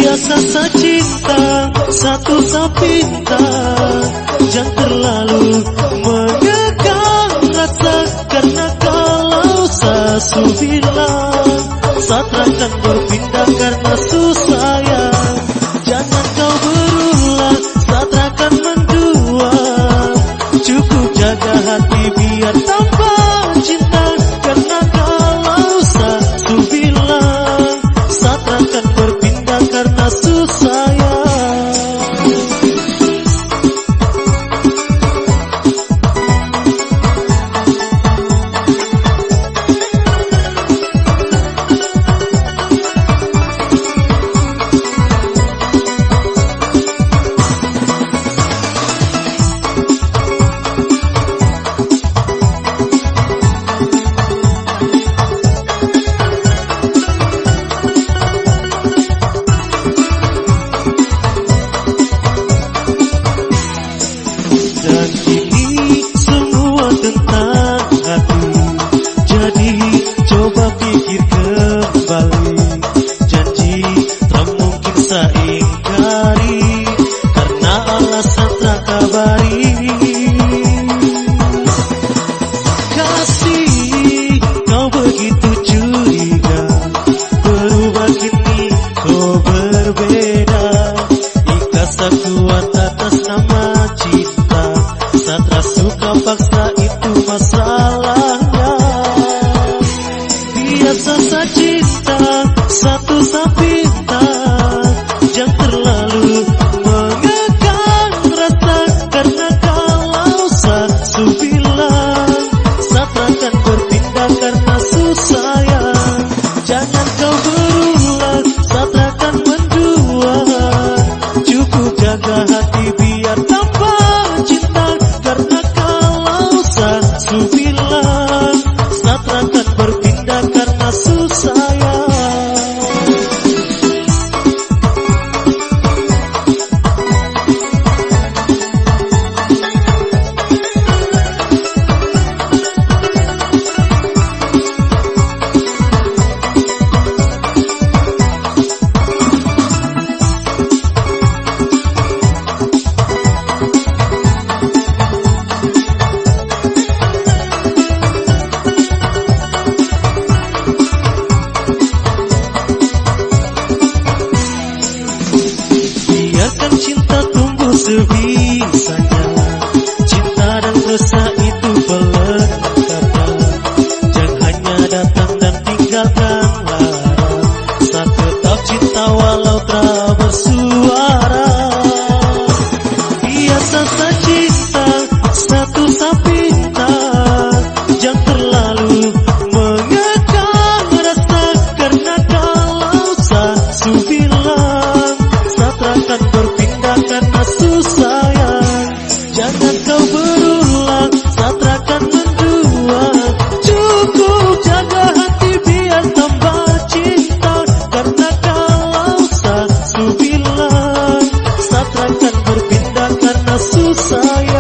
Biasa cinta satu sapinta, jangan terlalu mengekang rasa. Karena kalau sasu bilang satrakan berpindah karena susayang. Jangan kau berulang, satrakan mendua. Cukup jaga hati biar tambah cinta. Karena kalau sasu bilang satrakan berpindah karena susayang. Dan ini semua tentang hati. Jadi coba pikir kembali. Janji tak mungkin saya ingkari, karena alasan tak kabari. Kasih kau begitu curiga, berubah kini kau berbeda. Ikhlas tak kuat atas nama cinta. Satra suka paksa itu masalahnya. Biasa cinta satu sapinta, jangan terlalu mengekang rasa. Karena kalau sasu bilang satrakan berpindah karena susayang. Jangan kau berulang, satrakan mendua. Cukup jaga hati biar tambah cinta. Karena kalau sasu bilang satrakan berpindah karena susayang. Biarkan cinta tumbuh sebisanya. Cinta dan rasa itu pelengkapnya. Jangan hanya datang dan tinggalkanlah. Saat tetap cinta walau tak bersuara. Biasa cinta satu sapinta, jangan terlalu mengekang rasa. Karena kalau sasu bilang satrakan berpindah karena susayang. Jangan kau berulang, satrakan mendua. Cukup jaga hati biar tambah cinta. Karena kalau sasu bilang satrakan berpindah karena susayang.